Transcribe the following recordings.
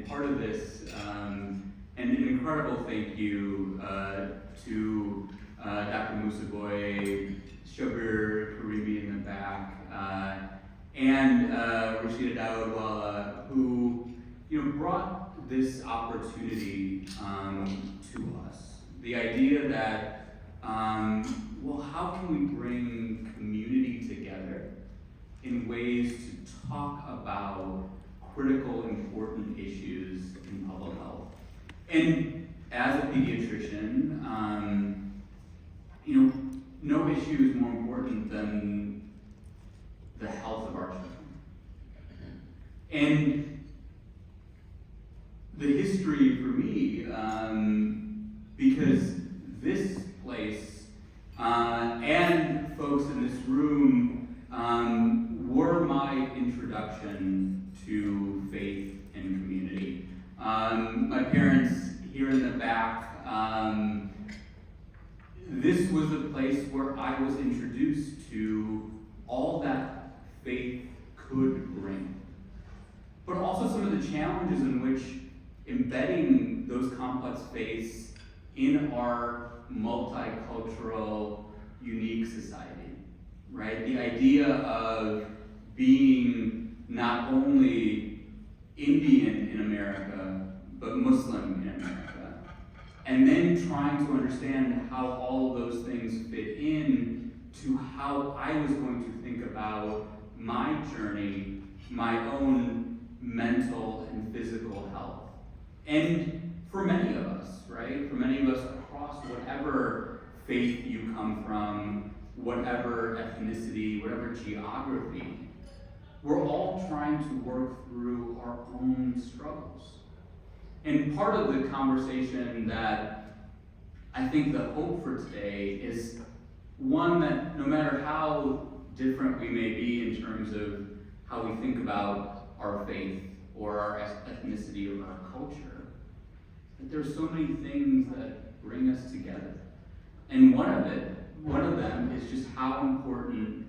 part of this, and an incredible thank you to Dr. Musaboy, Shobir Karimi in the back, and Rashida Dawudwala, who brought this opportunity to us. The idea that, well, how can we bring community together in ways to talk about critical, important issues in public health? And as a pediatrician, no issue is more important than the health of our children. And the history for me, because this place and folks in this room were my introduction to faith and community. My parents here in the back, this was a place where I was introduced to all that faith could bring, but also some of the challenges in which embedding those complex faiths in our multicultural, unique society, right? The idea of being not only Indian in America, but Muslim in America. And then trying to understand how all of those things fit in to how I was going to think about my journey, my own mental and physical health. And for many of us, right? For many of us across whatever faith you come from, whatever ethnicity, whatever geography, we're all trying to work through our own struggles. And part of the conversation that I think the hope for today is one that no matter how different we may be in terms of how we think about our faith or our ethnicity or our culture, that there's so many things that bring us together. And one of them is just how important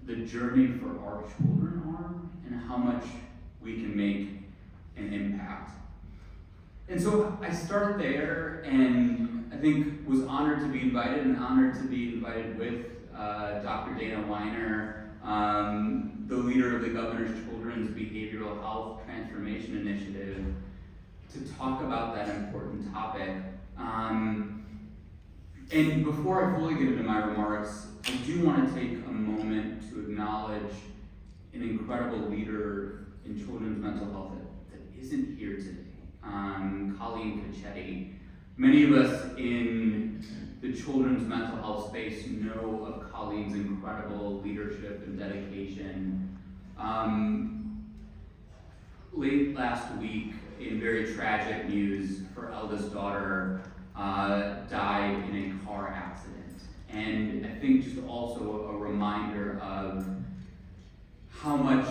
the journey for our children are and how much we can make an impact. And so I started there, and I think was honored to be invited, and honored to be invited with Dr. Dana Weiner, the leader of the Governor's Children's Behavioral Health Transformation Initiative, to talk about that important topic. And before I fully get into my remarks, I do want to take a moment to acknowledge an incredible leader in children's mental health that isn't here today. Colleen Cacchetti. Many of us in the children's mental health space know of Colleen's incredible leadership and dedication. Late last week, in very tragic news, her eldest daughter died in a car accident. And I think just also a reminder of how much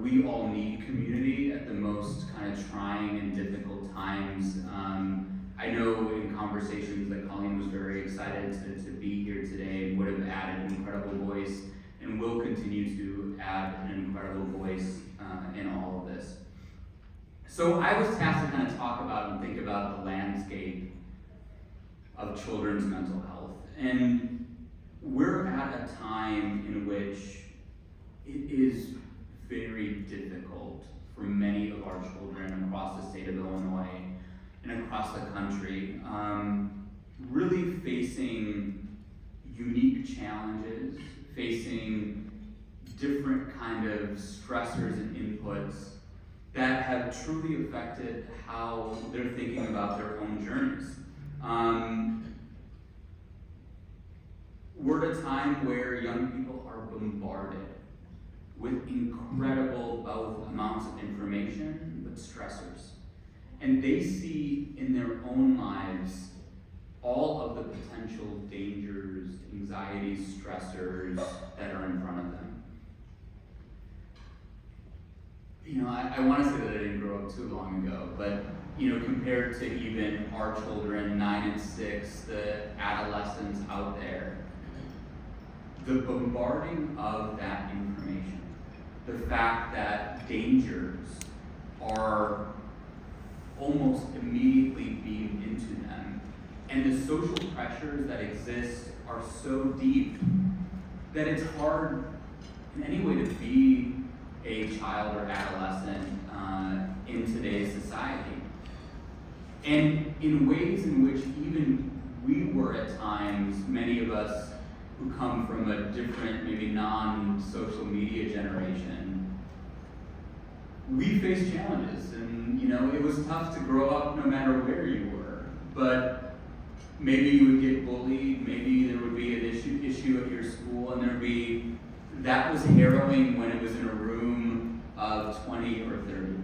we all need community at the most kind of trying and difficult times. I know in conversations that Colleen was very excited to be here today and would have added an incredible voice and will continue to add an incredible voice in all of this. So I was tasked to kind of talk about and think about the landscape of children's mental health. And we're at a time in which it is very difficult for many of our children across the state of Illinois and across the country, really facing unique challenges, facing different kind of stressors and inputs that have truly affected how they're thinking about their own journeys. We're at a time where young people are bombarded with incredible both amounts of information, but stressors. And they see in their own lives all of the potential dangers, anxieties, stressors that are in front of them. I want to say that I didn't grow up too long ago, but compared to even our children, 9 and 6, the adolescents out there, the bombarding of that information, the fact that dangers are almost immediately beamed into them. And the social pressures that exist are so deep that it's hard in any way to be a child or adolescent in today's society. And in ways in which even we were at times, many of us who come from a different, maybe non-social media generation, we faced challenges. And it was tough to grow up no matter where you were. But maybe you would get bullied, maybe there would be an issue at your school, and that was harrowing when it was in a room of 20 or 30.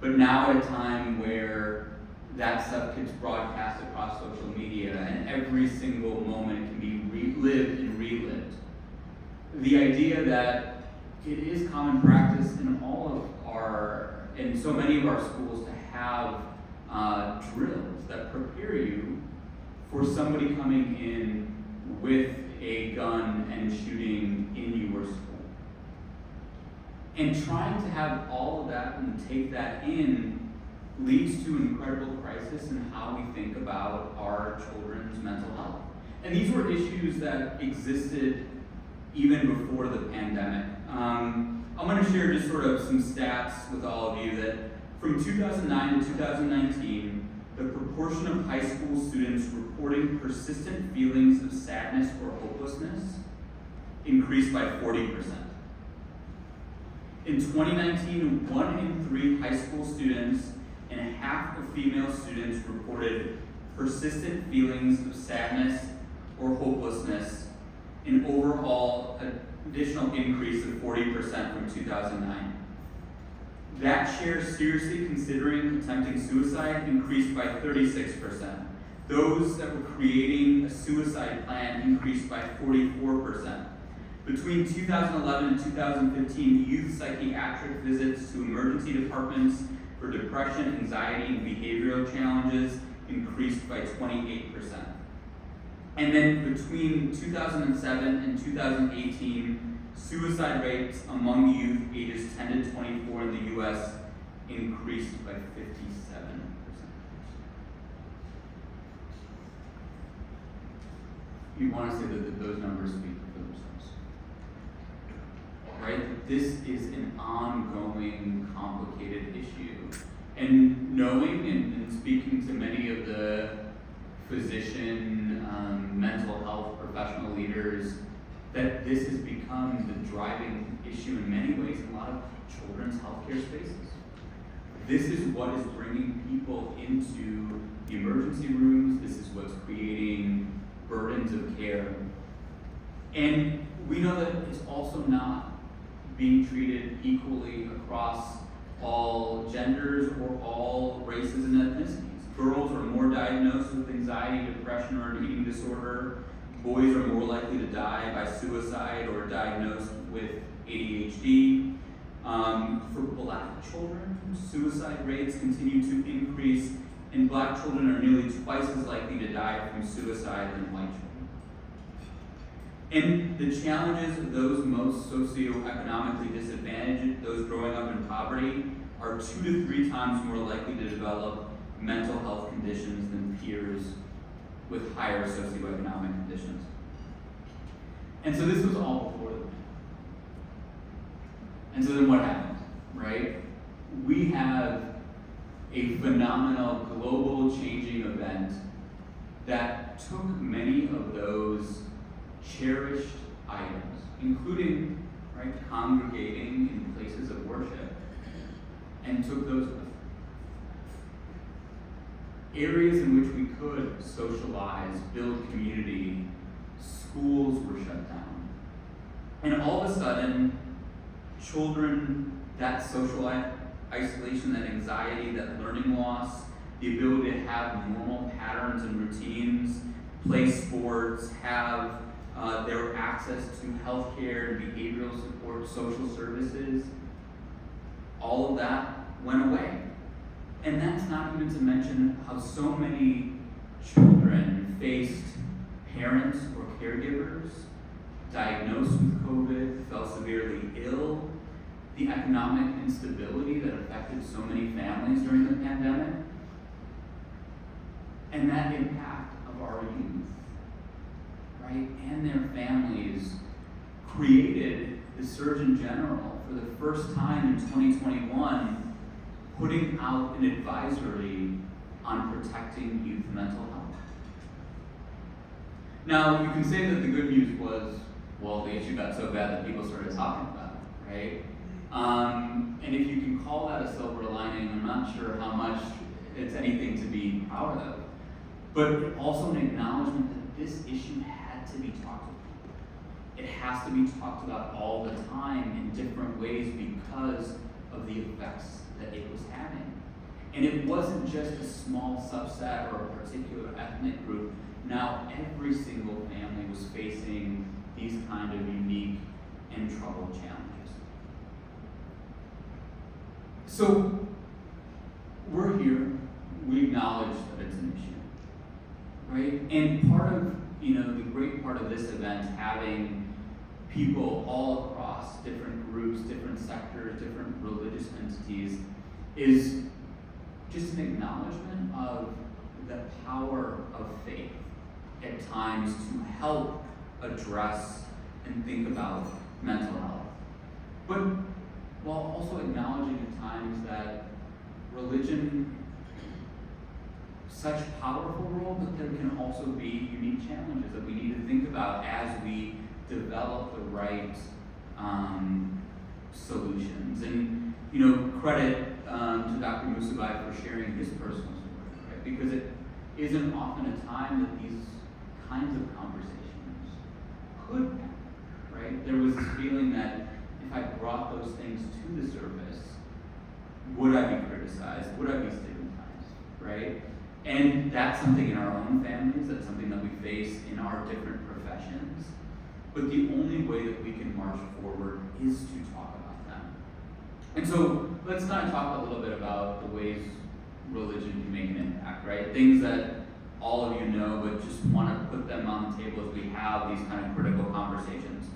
But now at a time where that stuff gets broadcast across social media and every single moment can be relived and relived, the idea that it is common practice in in so many of our schools to have drills that prepare you for somebody coming in with a gun and shooting in your school. And trying to have all of that and take that in leads to an incredible crisis in how we think about our children's mental health. And these were issues that existed even before the pandemic. I'm going to share just sort of some stats with all of you that from 2009 to 2019, the proportion of high school students reporting persistent feelings of sadness or hopelessness increased by 40%. In 2019, 1 in 3 high school students and half of female students reported persistent feelings of sadness or hopelessness, an overall additional increase of 40% from 2009. That share seriously considering attempting suicide increased by 36%. Those that were creating a suicide plan increased by 44%. Between 2011 and 2015, youth psychiatric visits to emergency departments for depression, anxiety, and behavioral challenges increased by 28%. And then between 2007 and 2018, suicide rates among youth ages 10 to 24 in the U.S. increased by 57%. You want to say that those numbers speak for themselves, right? This is an ongoing, complicated issue. And knowing and speaking to many of the physician, mental health professional leaders, that this has become the driving issue in many ways in a lot of children's healthcare spaces. This is what is bringing people into the emergency rooms. This is what's creating burdens of care. And we know that it's also not being treated equally across all genders or all races and ethnicities. Girls are more diagnosed with anxiety, depression, or an eating disorder. Boys are more likely to die by suicide or diagnosed with ADHD. For Black children, suicide rates continue to increase, and Black children are nearly twice as likely to die from suicide than white children. And the challenges of those most socioeconomically disadvantaged, those growing up in poverty, are 2 to 3 times more likely to develop mental health conditions than peers with higher socioeconomic conditions. And so this was all before the pandemic. And so then what happened, right? We have a phenomenal global changing event that took many of those cherished items, including, right, congregating in places of worship, and took those areas in which we could socialize, build community. Schools were shut down. And all of a sudden, children, that social isolation, that anxiety, that learning loss, the ability to have normal patterns and routines, play sports, have their access to healthcare, behavioral support, social services, all of that went away. And that's not even to mention how so many children faced parents or caregivers diagnosed with COVID, fell severely ill, the economic instability that affected so many families during the pandemic. and that impact of our youth, right, and their families created the Surgeon General for the first time in 2021 putting out an advisory on protecting youth mental health. Now, you can say that the good news was, well, the issue got so bad that people started talking about it, right? And if you can call that a silver lining, I'm not sure how much it's anything to be proud of, but also an acknowledgement that this issue had to be talked about. It has to be talked about all the time in different ways because of the effects that it was having. And it wasn't just a small subset or a particular ethnic group. Now every single family was facing these kind of unique and troubled challenges. So we're here, we acknowledge that it's an issue, right? And part of, the great part of this event, having people all across different groups, different sectors, different religious entities, is just an acknowledgement of the power of faith at times to help address and think about mental health. But while also acknowledging at times that religion, such a powerful role, but there can also be unique challenges that we need to think about as we develop the right solutions. And credit to Dr. Musabai for sharing his personal story, right? Because it isn't often a time that these kinds of conversations could happen, right? There was this feeling that if I brought those things to the surface, would I be criticized? Would I be stigmatized, right? And that's something in our own families, that's something that we face in our different professions. But the only way that we can march forward is to talk about them. And so let's kind of talk a little bit about the ways religion can make an impact, right? Things that all of you know, but just want to put them on the table as we have these kind of critical conversations.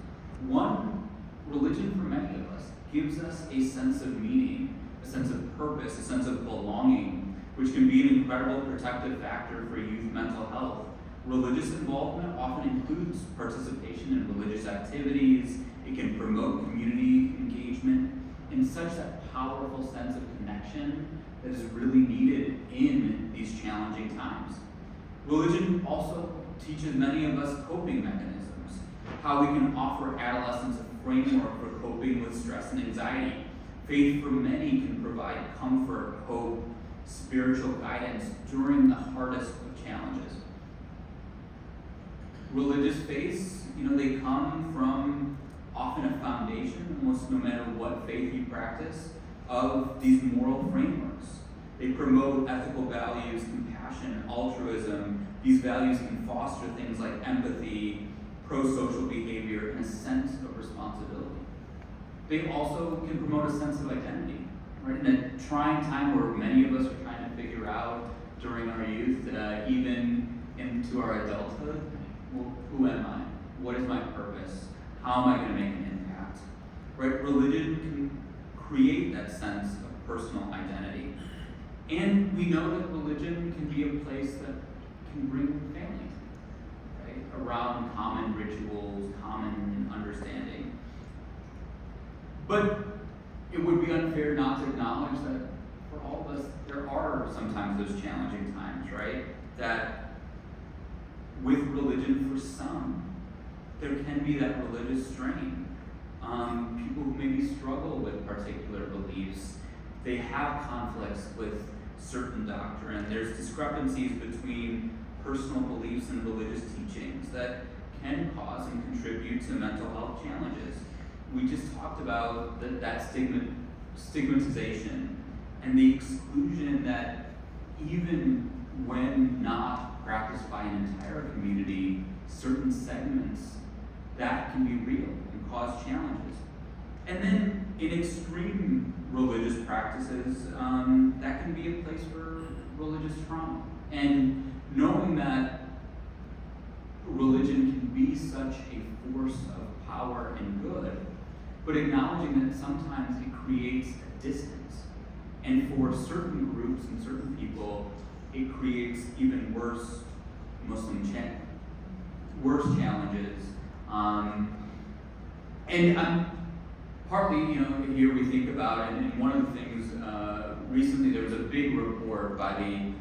One, religion for many of us gives us a sense of meaning, a sense of purpose, a sense of belonging, which can be an incredible protective factor for youth mental health. Religious involvement often includes participation in religious activities. It can promote community engagement and such that powerful sense of connection that is really needed in these challenging times. Religion also teaches many of us coping mechanisms, how we can offer adolescents a framework for coping with stress and anxiety. Faith for many can provide comfort, hope, spiritual guidance during the hardest of challenges. Religious faiths, they come from often a foundation, almost no matter what faith you practice, of these moral frameworks. They promote ethical values, compassion, altruism. These values can foster things like empathy, pro-social behavior, and a sense of responsibility. They also can promote a sense of identity, right? In a trying time where many of us are trying to figure out during our youth, even into our adulthood, well, who am I? What is my purpose? How am I going to make an impact? Right? Religion can create that sense of personal identity. And we know that religion can be a place that can bring family, right? Around common rituals, common understanding. But it would be unfair not to acknowledge that for all of us, there are sometimes those challenging times, right? That with religion, for some, there can be that religious strain. People who maybe struggle with particular beliefs, they have conflicts with certain doctrine. There's discrepancies between personal beliefs and religious teachings that can cause and contribute to mental health challenges. We just talked about that stigmatization and the exclusion that even when not practiced by an entire community, certain segments that can be real and cause challenges. And then in extreme religious practices, that can be a place for religious trauma. And knowing that religion can be such a force of power and good, but acknowledging that sometimes it creates a distance. And for certain groups and certain people, it creates even worse challenges. And partly, here we think about it, and one of the things, recently there was a big report by the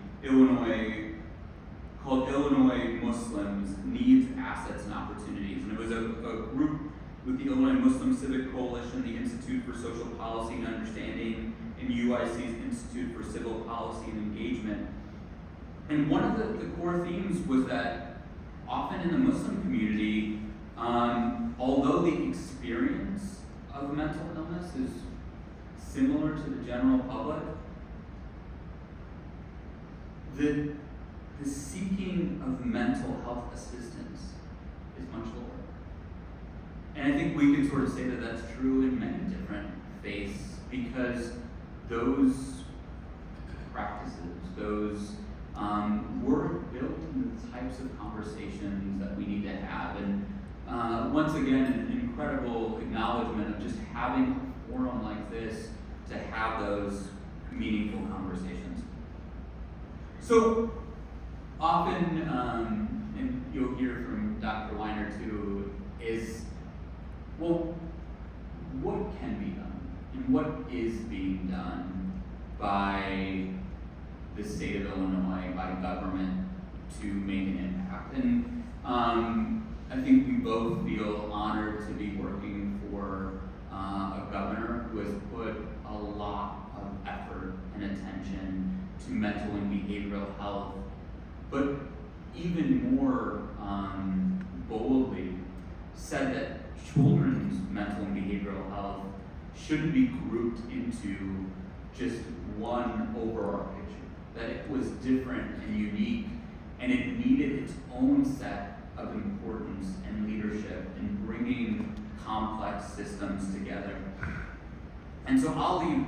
called Illinois Muslims Needs, Assets, and Opportunities. And it was a group with the Illinois Muslim Civic Coalition, the Institute for Social Policy and Understanding, and UIC's Institute for Civil Policy and Engagement. And one of the core themes was that often in the Muslim community, although the experience of mental illness is similar to the general public, the seeking of mental health assistance is much lower. And I think we can sort of say that that's true in many different faiths, because those practices, those weren't built in the types of conversations that we need to have. And once again, an incredible acknowledgement of just having a forum like this to have those meaningful conversations. So often, and you'll hear from Dr. Weiner too, is, well, what can be done and what is being done by the state of Illinois, by government, to make an impact? And I think we both feel honored to be working for a governor who has put a lot of effort and attention to mental and behavioral health, but even more boldly said that children's mental and behavioral health shouldn't be grouped into just one overall picture, that it was different and unique, and it needed its own set of importance and leadership in bringing complex systems together. And so I'll leave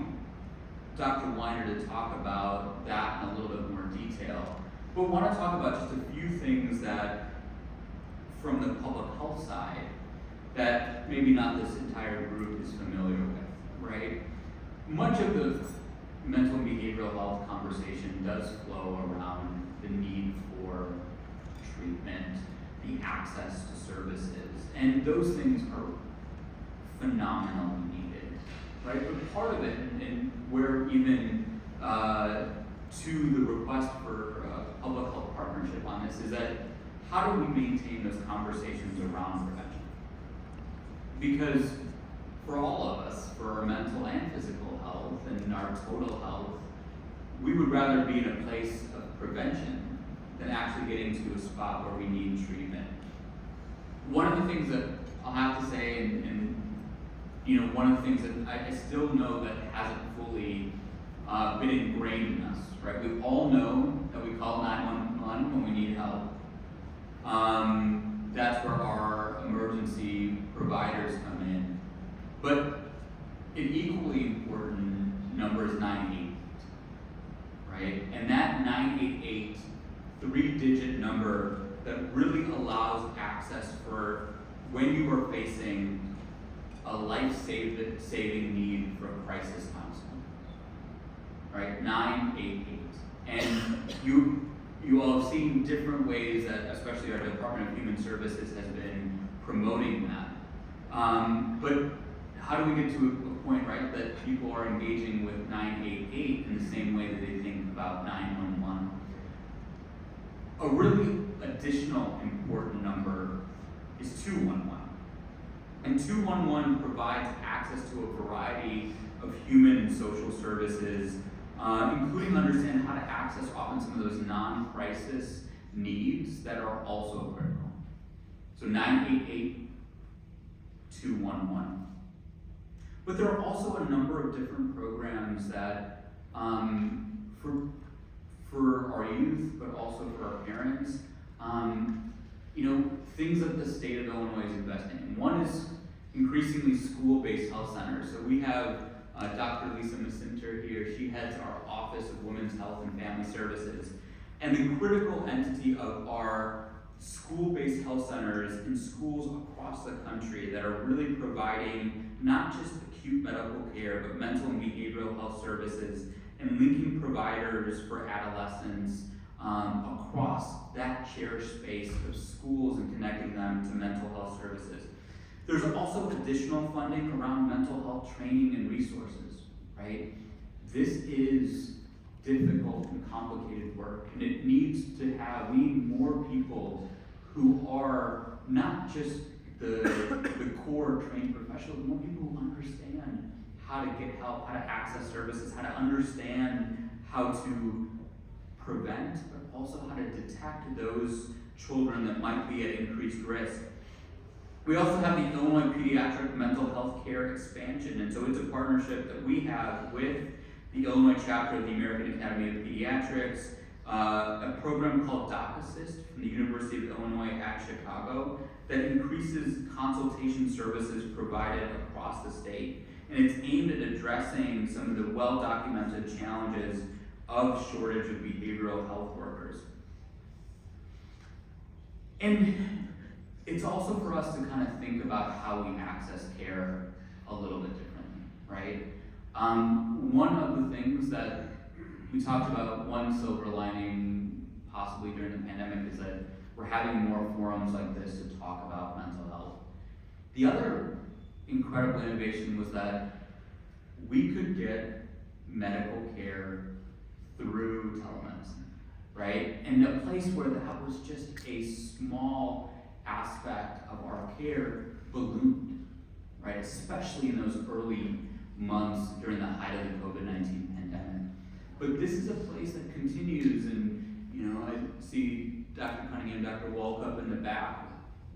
Dr. Weiner to talk about that in a little bit more detail, but want to talk about just a few things that, from the public health side, that maybe not this entire group is familiar with, right? Much of the mental and behavioral health conversation does flow around the need for treatment, the access to services, and those things are phenomenally needed, right? But part of it, and where even to the request for a public health partnership on this, is that how do we maintain those conversations around prevention? Because for all of us, for our mental and physical health and our total health, we would rather be in a place of prevention than actually getting to a spot where we need treatment. One of the things that I'll have to say, and one of the things that I still know that hasn't fully been ingrained in us, right? We all know that we call 911 when we need help. That's where our emergency providers come in. But an equally important number is 988, right? And that 988, 3-digit number that really allows access for when you are facing a life-saving need for crisis counseling, right? 988. And you all have seen different ways that, especially our Department of Human Services has been promoting that. But how do we get to a point, right, that people are engaging with 988 in the same way that they think about 911? A really additional important number is 211. And 211 provides access to a variety of human and social services, including understanding how to access often some of those non-crisis needs that are also critical. So 988, 211. But there are also a number of different programs that, for our youth, but also for our parents, things that the state of Illinois is investing in. One is increasingly school-based health centers. So we have Dr. Lisa Macinter here. She heads our Office of Women's Health and Family Services. And the critical entity of our school-based health centers in schools across the country that are really providing not just acute medical care, but mental and behavioral health services, and linking providers for adolescents across that shared space of schools and connecting them to mental health services. There's also additional funding around mental health training and resources, right? This is difficult and complicated work, and it needs to have, we need more people who are not just the core trained professionals, more people who understand how to get help, how to access services, how to understand how to prevent, but also how to detect those children that might be at increased risk. We also have the Illinois Pediatric Mental Health Care Expansion, and so it's a partnership that we have with the Illinois chapter of the American Academy of Pediatrics, a program called Doc Assist from the University of Illinois at Chicago that increases consultation services provided across the state. And it's aimed at addressing some of the well-documented challenges of shortage of behavioral health workers. And it's also for us to kind of think about how we access care a little bit differently, right? One of the things that we talked about, one silver lining possibly during the pandemic, is that we're having more forums like this to talk about mental health. The other incredible innovation was that we could get medical care through telemedicine, right? And a place where that was just a small aspect of our care ballooned, right? Especially in those early months during the height of the COVID-19 pandemic. But this is a place that continues, and I see Dr. Cunningham, Dr. Walkup in the back,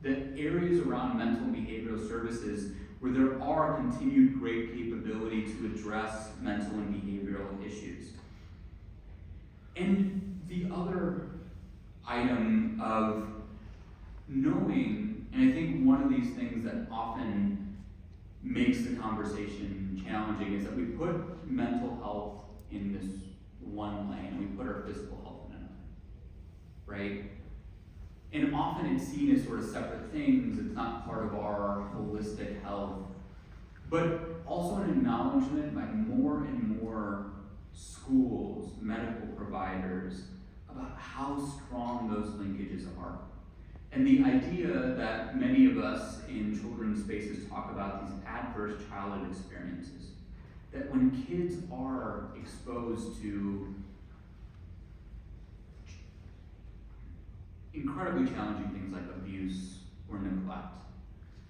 the areas around mental and behavioral services where there are continued great capability to address mental and behavioral issues. And the other item of knowing, and I think one of these things that often makes the conversation challenging is that we put mental health in this one lane and we put our physical health in another, right? And often it's seen as sort of separate things. It's not part of our holistic health, but also an acknowledgement by more and more schools, medical providers, about how strong those linkages are. And the idea that many of us in children's spaces talk about these adverse childhood experiences, that when kids are exposed to incredibly challenging things like abuse or neglect,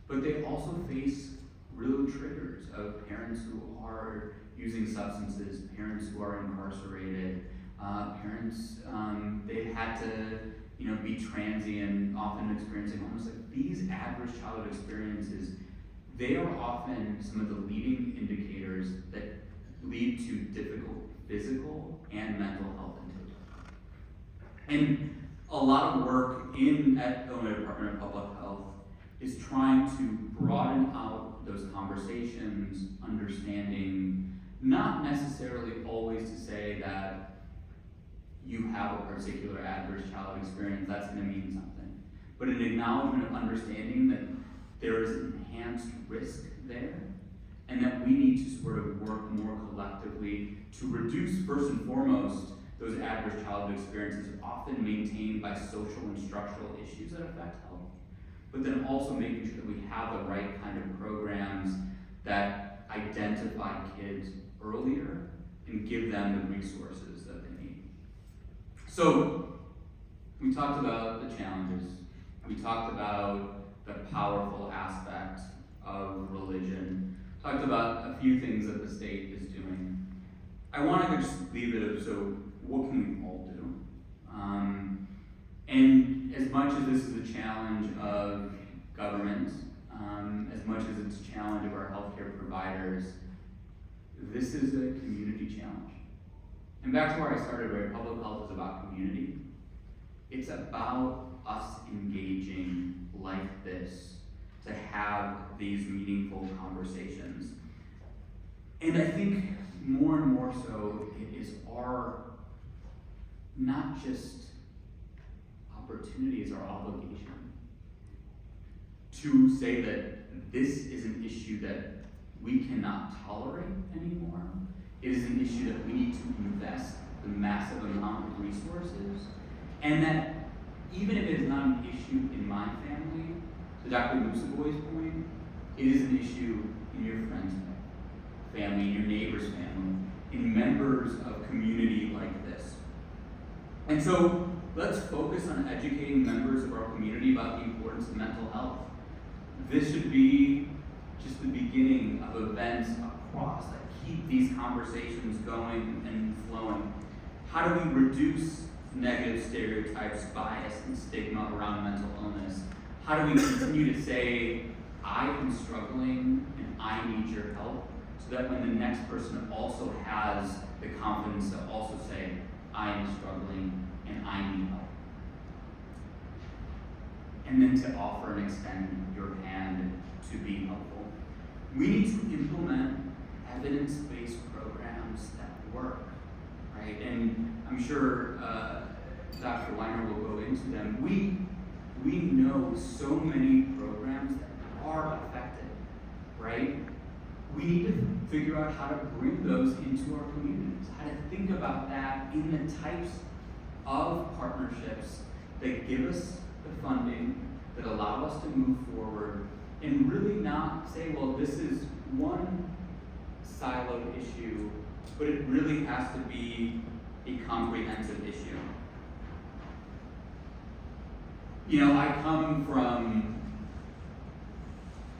but they also face real triggers of parents who are using substances, parents who are incarcerated, parents, they've had to be transient, often experiencing homelessness. Like these adverse childhood experiences, they are often some of the leading indicators that lead to difficult physical and mental health intake. And a lot of work at Illinois Department of Public Health is trying to broaden out those conversations, understanding, not necessarily always to say that you have a particular adverse childhood experience, that's going to mean something, but an acknowledgement of understanding that there is enhanced risk there, and that we need to sort of work more collectively to reduce, first and foremost, those adverse childhood experiences often maintained by social and structural issues that affect health, but then also making sure that we have the right kind of programs that identify kids earlier and give them the resources that they need. So, we talked about the challenges. We talked about the powerful aspect of religion. Talked about a few things that the state is doing. I want to just leave it as, so what can we all do? And as much as this is a challenge of government, as much as it's a challenge of our healthcare providers, this is a community challenge. And back to where I started, right? Public health is about community. It's about us engaging like this to have these meaningful conversations. And I think more and more so, it is our, not just opportunity, it's our obligation to say that this is an issue that we cannot tolerate anymore. It is an issue that we need to invest the massive amount of resources And that even if it is not an issue in my family, to Dr. Musaboy's point, it is an issue in your friend's family, in your neighbor's family, in members of community like this. And so let's focus on educating members of our community about the importance of mental health. This should be just the beginning of events across that keep these conversations going and flowing. How do we reduce negative stereotypes, bias, and stigma around mental illness? How do we continue to say, I am struggling and I need your help, so that when the next person also has the confidence to also say, I am struggling and I need help. And then to offer and extend your hand to be helpful. We need to implement evidence-based programs that work, right? And I'm sure Dr. Weiner will go into them. We know so many programs that are effective, right? We need to figure out how to bring those into our communities, how to think about that in the types of partnerships that give us the funding, that allow us to move forward, and really not say, well, this is one siloed issue, but it really has to be a comprehensive issue. You know, I come from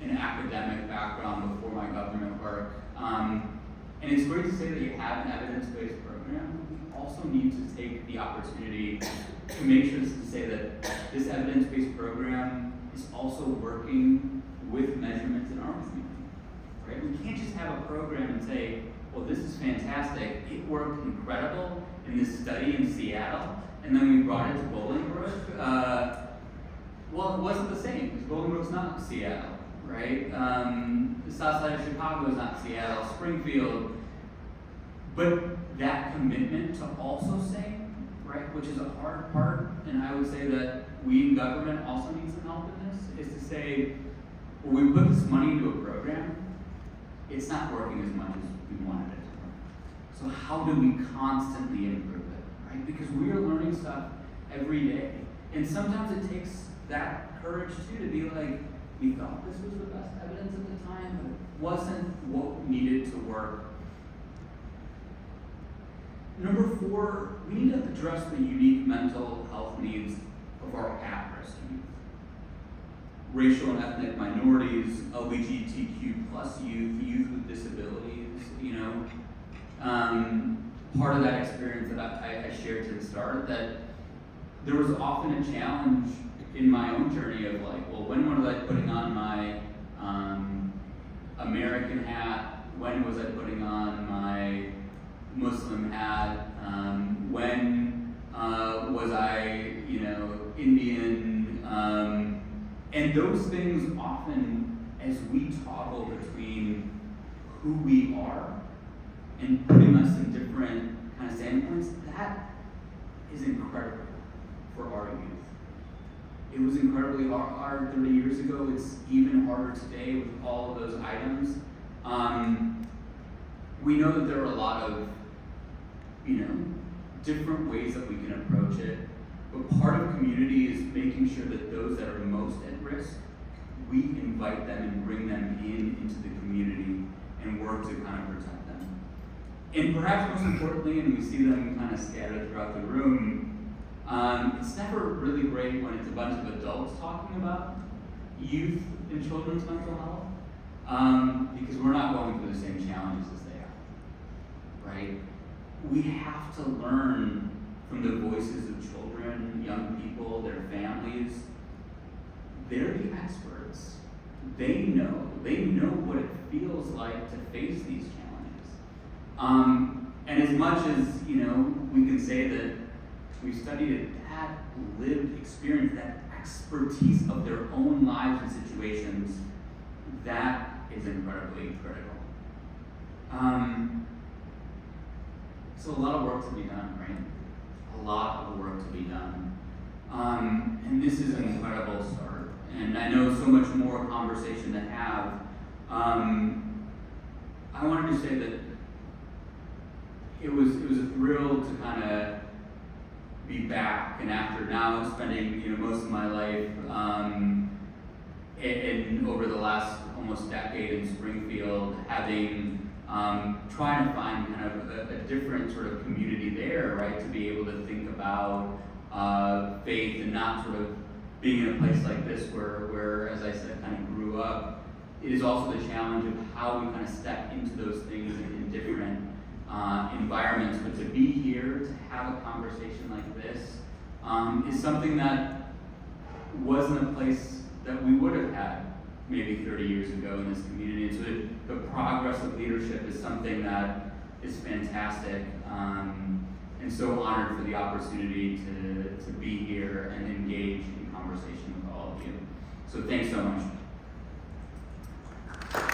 an academic background before my government work, and it's great to say that you have an evidence-based program. We also need to take the opportunity to make sure to say that this evidence-based program is also working with measurements in our community, right? We can't just have a program and say, well, this is fantastic, it worked incredible in this study in Seattle, and then we brought it to Bolingbrook. Well, it wasn't the same, because Bolingbrook's not Seattle, right? The south side of Chicago is not Seattle, Springfield. But that commitment to also say, right, which is a hard part, and I would say that we in government also need some help in this, is to say, well, we put this money into a program, it's not working as much as we wanted it to work. So how do we constantly improve it, right? Because we are learning stuff every day. And sometimes it takes that courage too to be like, we thought this was the best evidence at the time, but it wasn't what needed to work. Number 4, we need to address the unique mental health needs of our at-risk youth. Racial and ethnic minorities, LGBTQ plus youth, youth with disabilities, you know. Part of that experience that I shared to the start, that there was often a challenge in my own journey of like, well, when was I putting on my American hat? When was I putting on my Muslim hat? When was I, you know, Indian? And those things often, as we toggle between who we are and putting us in different kind of standpoints, that is incredible for our youth. It was incredibly hard 30 years ago. It's even harder today with all of those items. We know that there are a lot of, you know, different ways that we can approach it. But part of community is making sure that those that are most at risk, we invite them and bring them into the community and work to kind of protect them. And perhaps most importantly, and we see them kind of scattered throughout the room, it's never really great when it's a bunch of adults talking about youth and children's mental health, because we're not going through the same challenges as they are, right? We have to learn from the voices of children, young people, their families. They're the experts. They know what it feels like to face these challenges. And as much as, you know, we can say that we've studied it, that lived experience, that expertise of their own lives and situations, that is incredibly critical. So a lot of work to be done, right? A lot of work to be done. And this is an incredible start. And I know so much more conversation to have. I wanted to say that it was a thrill to kind of be back, and after now spending most of my life and over the last almost decade in Springfield, having trying to find kind of a different sort of community there, right? To be able to think about faith and not sort of being in a place like this where, as I said, kind of grew up. It is also the challenge of how we kind of step into those things in different environments. But to be here, to have a conversation like this, is something that wasn't a place that we would have had maybe 30 years ago in this community. And so the progress of leadership is something that is fantastic. And so honored for the opportunity to be here and engage in conversation with all of you. So thanks so much.